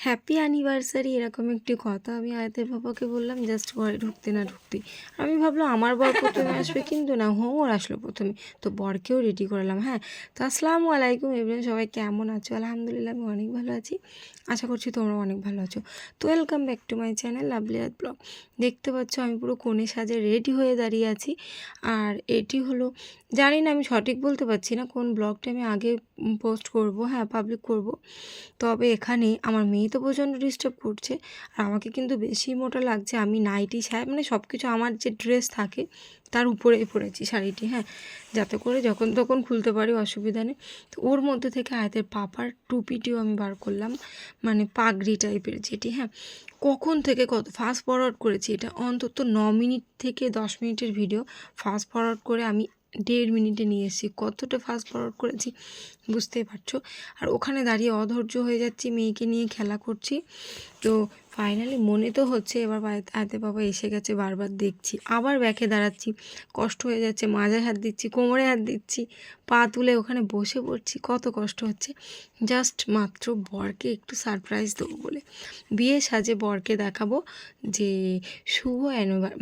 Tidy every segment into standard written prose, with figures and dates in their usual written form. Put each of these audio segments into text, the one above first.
Happy anniversary এরকম একটি কথা আমি আয়াতের বাবাকে বললাম জাস্ট ঘরে ঢুকতে না ঢুকতেই। আমি ভাবলাম আমার বর প্রথমে আসবে কিন্তু না, ওর আসলো প্রথমে। তো বরকেও রেডি করালাম। হ্যাঁ, তো আসসালামু আলাইকুম এভরিওয়ান, সবাই কেমন আছো? আলহামদুলিল্লাহ আমি অনেক ভালো আছি। আশা করছি তোমরা অনেক ভালো আছো। তো welcome back to my channel lovely art blog. দেখতে পাচ্ছ আমি পুরো কনে সাজে রেডি হয়ে দাঁড়িয়ে আছি। আর এটি হলো, জানি না আমি সঠিক বলতে পারছি না কোন ব্লগটা আমি আগে পোস্ট করব, হ্যাঁ পাবলিক করব। তবে এখানে আমার মেয়ে তো প্রচণ্ড ডিস্টার্ব করছে, আর আমাকে কিন্তু বেশি মোটা লাগছে। আমি নাইটি মানে সব কিছু আমার যে ড্রেস থাকে তার উপরেই পরেছি শাড়িটি, হ্যাঁ, যাতে করে যখন তখন খুলতে পারি, অসুবিধা নেই। তো ওর মধ্যে থেকে আয়াতের পাপার টুপিটিও আমি বার করলাম, মানে পাগড়ি টাইপের যেটি, হ্যাঁ। কখন থেকে কত ফাস্ট ফরওয়ার্ড করেছি, এটা অন্তত 9 মিনিট থেকে 10 মিনিটের ভিডিও ফাস্ট ফরওয়ার্ড করে আমি 1.5 মিনিটে নিয়ে এসেছি। কতটা ফাস্ট ফরওয়ার্ড করেছি বুঝতেই পারছো। আর ওখানে দাঁড়িয়ে অধৈর্য হয়ে যাচ্ছি, মেয়েকে নিয়ে খেলা করছি। তো ফাইনালি মনে তো হচ্ছে এবার আয়তে বাবা এসে গেছে, বারবার দেখছি, আবার ব্যাকে দাঁড়াচ্ছি, কষ্ট হয়ে যাচ্ছে, মাজায় হাত দিচ্ছি, কোমরে হাত দিচ্ছি, পা তুলে ওখানে বসে পড়ছি, কত কষ্ট হচ্ছে। জাস্ট মাত্র বরকে একটু সারপ্রাইজ দেবো বলে, বিয়ে সাজে বরকে দেখাবো যে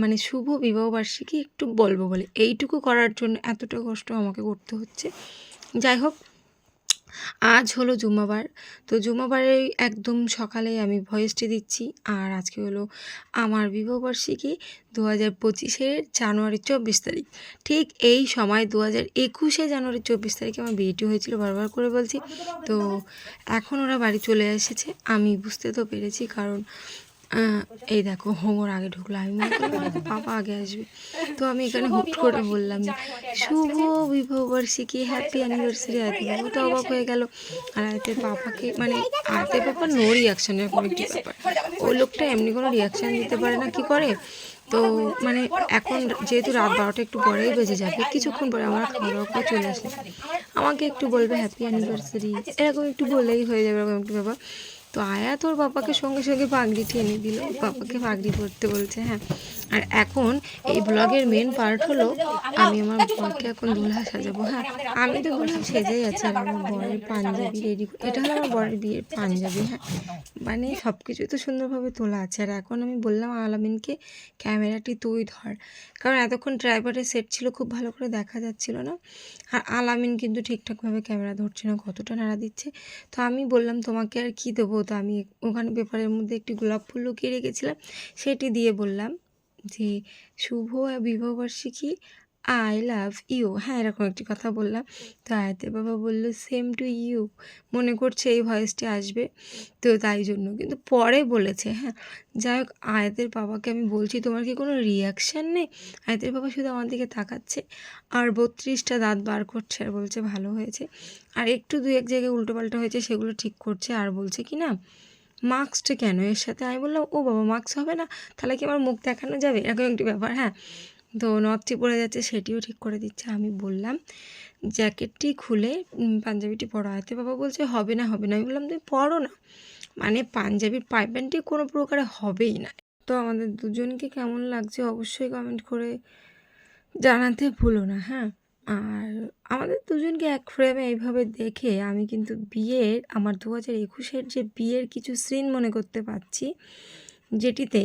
মানে শুভ বিবাহবার্ষিকী একটু বলবো বলে, এইটুকু করার জন্য এতটা কষ্ট আমাকে করতে হচ্ছে। যাই হোক, আজ হলো জুম্মাবার। তো জুম্মাবারে একদম সকালে আমি ভয়েসটি দিচ্ছি। আর আজকে হলো আমার বিবাহবার্ষিকী 2025-এর জানুয়ারি 24 তারিখ। ঠিক এই সময় 2021-এ জানুয়ারি 24 তারিখে আমার বিয়েটি হয়েছিল, বারবার করে বলছি। তো এখন ওরা বাড়ি চলে এসেছে, আমি বুঝতে তো পেরেছি, কারণ এই দেখো হোমর আগে ঢুকলো, আমি মনে করলাম হয়তো পাপা আগে আসবে। তো আমি এখানে হুট করে বললাম যে শুভ বিবাহবার্ষিকী, হ্যাপি অ্যানিভার্সারি। আয়তের বাবু তো অবাক হয়ে গেল। আর আয়তের পাপাকে, মানে আয়তের পাপা নো রিয়াকশন, এরকম একটি ব্যাপার। ওই লোকটা এমনি কোনো রিয়াকশান দিতে পারে না, কি করে। তো মানে এখন যেহেতু রাত 12টা একটু পরেই বেজে যাবে, কিছুক্ষণ পরে আমার খাওয়া দাওয়া করে চলে আসে, আমাকে একটু বলবে হ্যাপি অ্যানিভার্সারি, এরকম একটু বলেই হয়ে যাবে, এরকম একটু ব্যাপার। তো আয়া তোর বাবাকে সঙ্গে সঙ্গে পাগড়িটি এনে দিল, বাবাকে পাগড়ি পরতে বলছে, হ্যাঁ। আর এখন এই ব্লগের মেন পার্ট হলো আমি আমার বরকে এখন দুলহা সাজাবো, হ্যাঁ। আমি তো দুলহা সেজেই আছি, আর আমার বরের পাঞ্জাবি রেডি, এটা হলো আমার বরের বিয়ের পাঞ্জাবি, হ্যাঁ। মানে সব কিছুই তো সুন্দরভাবে তোলা আছে। আর এখন আমি বললাম আলামিনকে ক্যামেরাটি তুই ধর, কারণ এতক্ষণ ট্রাইপডে সেট ছিল, খুব ভালো করে দেখা যাচ্ছিল না। আর আলামিন কিন্তু ঠিকঠাকভাবে ক্যামেরা ধরছে না, কতটা নাড়া দিচ্ছে। তো আমি বললাম তোমাকে আর কি দেবো, তো আমি ওখানে পেপারের মধ্যে একটি গোলাপ ফুল লুকিয়ে রেখেছিলাম, সেটি দিয়ে বললাম যে শুভ বিবাহবার্ষিকী, আই লাভ ইউ, হ্যাঁ এরকম একটি কথা বললাম। তো আয়াতের বাবা বলল সেম টু ইউ, মনে করছে এই ভয়েসটি আসবে, তো তাই জন্য কিন্তু পরে বলেছে, হ্যাঁ। যাই হোক, আয়াতের বাবাকে আমি বলছি তোমার কি কোনো রিয়াকশান নেই? আয়াতের বাবা শুধু আমার দিকে তাকাচ্ছে আর 32টা দাঁত বার করছে আর বলছে ভালো হয়েছে। আর একটু দু এক জায়গায় উল্টোপাল্টা হয়েছে, সেগুলো ঠিক করছে। আর বলছে কি না, মাস্কটা কেন এর সাথে? আমি বললাম ও বাবা মাস্ক হবে না, তাহলে কি আমার মুখ দেখানো যাবে, এরকম একটি ব্যাপার, হ্যাঁ। তো নথটি পড়ে যাচ্ছে, সেটিও ঠিক করে দিচ্ছে। আমি বললাম জ্যাকেটটি খুলে পাঞ্জাবিটি পরো। আয়তে বাবা বলছে হবে না হবে না। আমি বললাম তুমি পরো না, মানে পাঞ্জাবির পাইপ্যান্টটি কোনো প্রকারে হবেই না। তো আমাদের দুজনকে কেমন লাগছে অবশ্যই কমেন্ট করে জানাতে ভুলো না, হ্যাঁ। আর আমাদের দুজনকে এক ফ্রেমে এইভাবে দেখে আমি কিন্তু আমার 2021-এর যে বিয়ের কিছু সিন মনে করতে পারছি, যেটিতে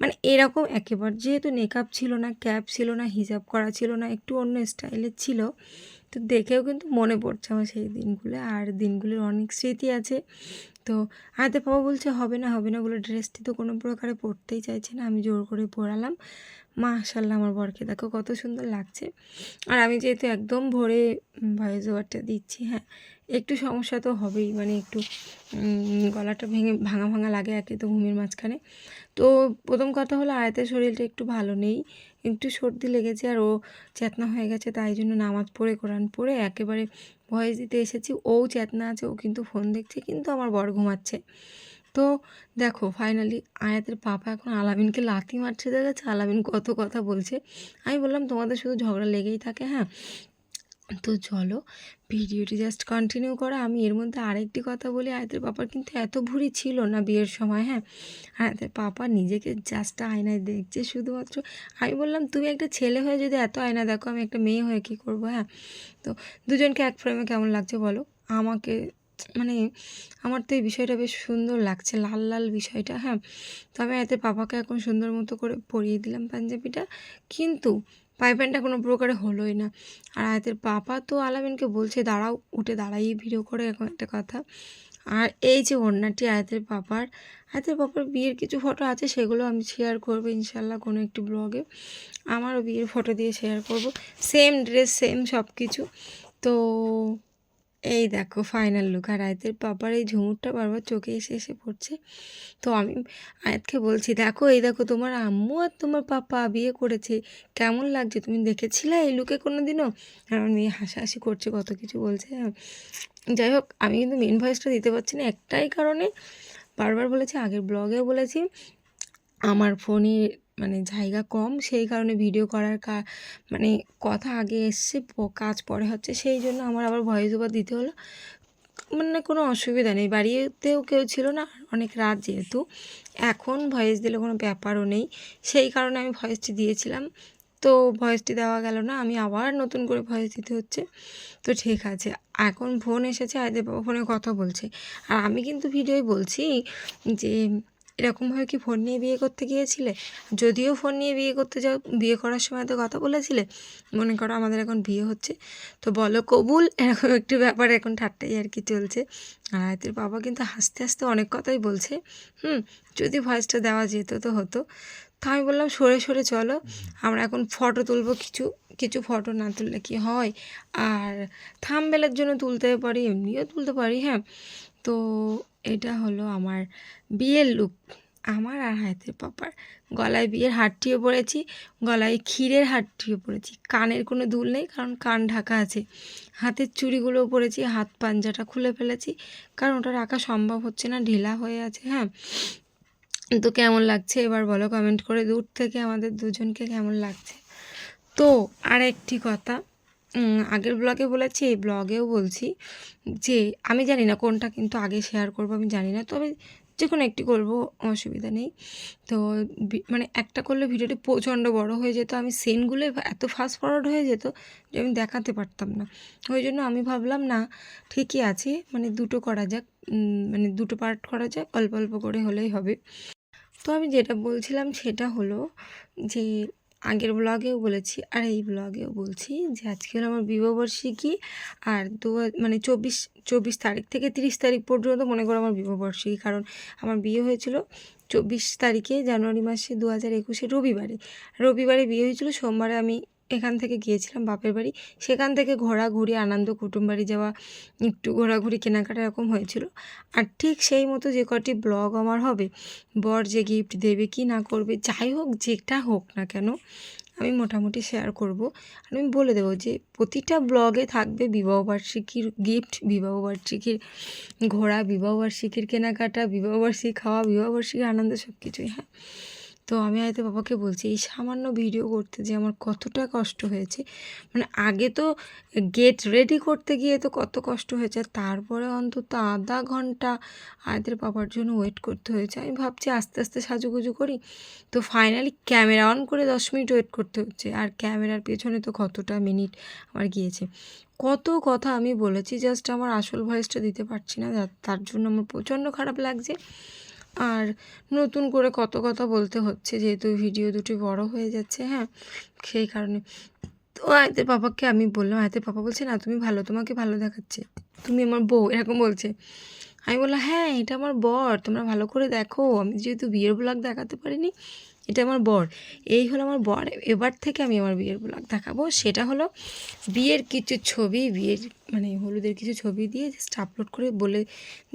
মানে এরকম একেবারে, যেহেতু মেকআপ ছিল না, ক্যাপ ছিল না, হিজাব করা ছিল না, একটু অন্য স্টাইলের ছিল। তো দেখেও কিন্তু মনে পড়ছে আমার সেই দিনগুলো, আর দিনগুলির অনেক স্মৃতি আছে। তো আয়তে বাবা বলছে হবে না হবে না বলে ড্রেসটি তো কোনো প্রকারে পরতেই চাইছে না, আমি জোর করে পরালাম। মাশাআল্লাহ আমার বরকে দেখো কত সুন্দর লাগছে। আর আমি যেহেতু একদম ভোরে ভয়েস ওভারটা দিচ্ছি, হ্যাঁ, একটু সমস্যা তো হবেই, মানে একটু গলাটা ভাঙা ভাঙা লাগে, একে তো ঘুমের মাঝখানে। তো প্রথম কথা হলো আয়াতের শরীরটা একটু ভালো নেই, একটু সর্দি লেগেছে, আর ও চেতনা হয়ে গেছে, তাই জন্য নামাজ পড়ে কোরআন পড়ে একেবারে ভয়েস দিতে এসেছি। ও চেতনা আছে, ও কিন্তু ফোন দেখছে, কিন্তু আমার বর ঘুমাচ্ছে। তো দেখো ফাইনালি আয়াতের পাপা এখন আলামিনকে লাথি মারছে, দেখেছে আলামিন কত কথা বলছে। আমি বললাম তোমাদের শুধু ঝগড়া লেগেই থাকে, হ্যাঁ। তো চলো ভিডিওটি জাস্ট কন্টিনিউ করো। আমি এর মধ্যে আরেকটি কথা বলি, আয়াতের পাপার কিন্তু এত ভুঁড়ি ছিল না বিয়ের সময়, হ্যাঁ। আয়াতের পাপা নিজেকে জাস্ট আয়নায় দেখছে শুধুমাত্র। আমি বললাম তুমি একটা ছেলে হয়ে যদি এত আয়না দেখো, আমি একটা মেয়ে হয়ে কী করবো, হ্যাঁ। তো দুজনকে এক ফ্রেমে কেমন লাগছে বলো? আমাকে মানে আমার তো এই বিষয়টা বেশ সুন্দর লাগছে, লাল লাল বিষয়টা। হ্যাঁ, তো আমি আয়াতের পাপাকে এখন সুন্দর মতো করে পরিয়ে দিলাম পাঞ্জাবিটা, কিন্তু পাইপ্যানটা কোনো প্রকারে হলোই না। আর আয়াতের পাপা তো আলামিনকে বলছে দাঁড়াও, উঠে দাঁড়াই ভিডিও করে, এরকম একটা কথা। আর এই যে ওড়নাটি আয়াতের পাপার বিয়ের কিছু ফটো আছে, সেগুলো আমি শেয়ার করবো ইনশাল্লাহ কোনো একটি ব্লগে। আমারও বিয়ের ফটো দিয়ে শেয়ার করব, সেম ড্রেস সেম সব কিছু। তো এই দেখো ফাইনাল লুক। আর আয়াতের পাপার এই ঝুমুরটা বারবার চোখে এসে এসে পড়ছে। তো আমি আয়াতকে বলছি, দেখো এই দেখো তোমার আম্মু আর তোমার পাপা বিয়ে করেছে, কেমন লাগছে, তুমি দেখেছিলে এই লুকে কোনো দিনও? আর আমার মেয়ে হাসাহাসি করছে, কত কিছু বলছে। যাই হোক, আমি কিন্তু মেন ভয়েসটা দিতে পারছি না একটাই কারণে, বারবার বলেছি, আগের ব্লগেও বলেছি, আমার ফোনে মানে জায়গা কম, সেই কারণে ভিডিও করার মানে কথা আগে এসছে, কাজ পরে হচ্ছে, সেই জন্য আমার আবার ভয়েস ওভার দিতে হলো। মানে কোনো অসুবিধা নেই, বাড়িতেও কেউ ছিল না, অনেক রাত যেহেতু, এখন ভয়েস দিলে কোনো ব্যাপারও নেই, সেই কারণে আমি ভয়েসটি দিয়েছিলাম। তো ভয়েসটি দেওয়া গেল না, আমি আবার নতুন করে ভয়েস দিতে হচ্ছে। তো ঠিক আছে, এখন ফোন এসেছে, আয়াতের বাবা ফোনে কথা বলছে, আর আমি কিন্তু ভিডিওয় বলছি যে এরকমভাবে কি ফোন নিয়ে বিয়ে করতে গিয়েছিলে? যদিও ফোন নিয়ে বিয়ে করতে যাও, বিয়ে করার সময় তো কথা বলেছিলে, মনে করো আমাদের এখন বিয়ে হচ্ছে, তো বলো কবুল, এরকম একটু ব্যাপার এখন ঠাট্টাই আর কি চলছে। আর আয়াতের বাবা কিন্তু হাসতে হাসতে অনেক কথাই বলছে। যদি ভয়েসটা দেওয়া যেত তো হতো। তো আমি বললাম সরে সরে চলো, আমরা এখন ফটো তুলবো, কিছু কিছু ফটো না তুললে কি হয়, আর থাম্বনেলের জন্য তুলতে পারি, এমনিও তুলতে পারি। হ্যাঁ, তো এটা হলো আমার বিয়ের লুক, আমার আর আয়াতের পাপার। গলায় বিয়ের হারটিও পরেছি, গলায় ক্ষীরের হারটিও পরেছি, কানের কোনো দুল নেই কারণ কান ঢাকা আছে, হাতের চুড়িগুলোও পরেছি, হাত পাঞ্জাটা খুলে ফেলেছি কারণ ওটা রাখা সম্ভব হচ্ছে না, ঢিলা হয়ে আছে। হ্যাঁ, তো কেমন লাগছে এবার বলো কমেন্ট করে, দূর থেকে আমাদের দুজনকে কেমন লাগছে। তো আর একটি কথা, আগের ব্লগে বলেছি, এই ব্লগেও বলছি, যে আমি জানি না কোনটা কিন্তু আগে শেয়ার করব, আমি জানি না, তবে যে কোনো একটি করবো, অসুবিধা নেই। তো মানে একটা করলে ভিডিওটি প্রচণ্ড বড় হয়ে যেত, আমি সিনগুলো এত ফাস্ট ফরওয়ার্ড হয়ে যেত যে আমি দেখাতে পারতাম না। ওই জন্য আমি ভাবলাম না, ঠিকই আছে, মানে দুটো করা যাক, মানে দুটো পার্ট করা যাক, অল্প অল্প করে হলেই হবে। তো আমি যেটা বলছিলাম সেটা হলো যে আগের ব্লগেও বলেছি আর এই ব্লগেও বলছি যে আজকে হলো আমার বিবাহবার্ষিকী, আর মানে 24 তারিখ থেকে 30 তারিখ পর্যন্ত মনে করো আমার বিবাহবার্ষিকী, কারণ আমার বিয়ে হয়েছিল 24 তারিখে জানুয়ারি মাসে 2021 রবিবারে বিয়ে হয়েছিল, সোমবারে আমি এখান থেকে গিয়েছিলাম বাপের বাড়ি, সেখান থেকে ঘোরাঘুরি, আনন্দ, কুটুম বাড়ি যাওয়া, একটু ঘোরাঘুরি, কেনাকাটা এরকম হয়েছিল। আর ঠিক সেই মতো যে কটি ব্লগ আমার হবে, বর যে গিফট দেবে কি না করবে, যাই হোক যেটা হোক না কেন, আমি মোটামুটি শেয়ার করব। আর আমি বলে দেবো যে প্রতিটা ব্লগে থাকবে বিবাহবার্ষিকীর গিফট, বিবাহবার্ষিকীর ঘোরা, বিবাহবার্ষিকীর কেনাকাটা, বিবাহবার্ষিকী খাওয়া, বিবাহবার্ষিকীর আনন্দ, সব কিছুই। হ্যাঁ, তো আমি হয়তো বাবাকে বলছি এই সামান্য ভিডিও করতে যে আমার কতটা কষ্ট হয়েছে, মানে আগে তো গেট রেডি করতে গিয়ে তো কত কষ্ট হয়েছে, তারপরে অন্তত আধা ঘন্টা আয়াতের বাবার জন্য ওয়েট করতে হয়েছে। আমি ভাবছি আস্তে আস্তে সাজুগুজু করি, তো ফাইনালি ক্যামেরা অন করে 10 মিনিট ওয়েট করতে হচ্ছে, আর ক্যামেরার পেছনে তো কতটা মিনিট আমার গিয়েছে। কত কথা আমি বলেছি, জাস্ট আমার আসল ভয়েসটা দিতে পারছি না, তার জন্য আমার প্রচণ্ড খারাপ লাগছে। আর নতুন করে কত কথা বলতে হচ্ছে যেহেতু ভিডিও দুটি বড় হয়ে যাচ্ছে। হ্যাঁ, সেই কারণে। তো আয়াতের পাপাকে আমি বললাম, আয়াতের পাপা বলছে না তুমি ভালো, তোমাকে ভালো দেখাচ্ছে, তুমি আমার বউ, এরকম বলছে। আমি বললাম হ্যাঁ এটা আমার বর, তোমরা ভালো করে দেখো, আমি যেহেতু বিয়ের ব্লগ দেখাতে পারিনি, এটা আমার বর, এই হলো আমার বর। এবার থেকে আমি আমার বিয়ের ব্লগ দেখাবো, সেটা হলো বিয়ের কিছু ছবি, বিয়ের মানে হলুদের কিছু ছবি দিয়ে জাস্ট আপলোড করে বলে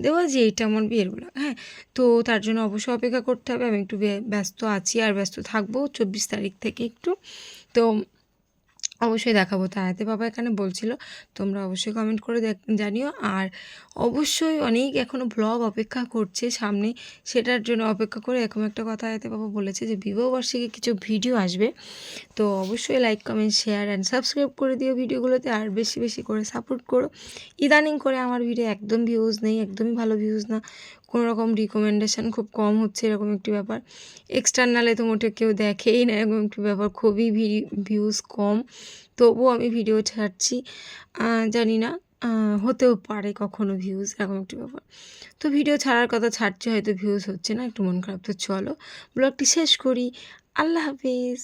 দেওয়া যে এটা আমার বিয়ের ব্লগ। হ্যাঁ, তো তার জন্য অবশ্যই অপেক্ষা করতে হবে, আমি একটু ব্যস্ত আছি আর ব্যস্ত থাকবো 24 তারিখ থেকে একটু। তো অবশ্যই দেখাবো। তা আয়াতের বাবা এখানে বলছিল, তোমরা অবশ্যই কমেন্ট করে জানিও। আর অবশ্যই অনেক এখনও ব্লগ অপেক্ষা করছে সামনে, সেটার জন্য অপেক্ষা করে এরকম একটা কথা আয়াতের বাবা বলেছে যে বিবাহবার্ষিকী কিছু ভিডিও আসবে, তো অবশ্যই like, comment, share and subscribe করে দিও ভিডিওগুলোতে, আর বেশি বেশি করে সাপোর্ট করো। ইদানিং করে আমার ভিডিও একদম ভিউজ নেই, একদমই ভালো ভিউজ না, কোনো রকম রিকমেন্ডেশন খুব কম হচ্ছে, এরকম একটি ব্যাপার। এক্সটার্নালে তো মোটে কেউ দেখেই না, এরকম একটি ব্যাপার, খুবই ভিউজ কম, তবুও আমি ভিডিও ছাড়ছি। জানি না হতেও পারে কখনো ভিউজ, এরকম একটি ব্যাপার। তো ভিডিও ছাড়ার কথা ছাড়ছি, হয়তো ভিউজ হচ্ছে না, একটু মন খারাপ। তো চলো ব্লগটি শেষ করি। আল্লাহ হাফিজ।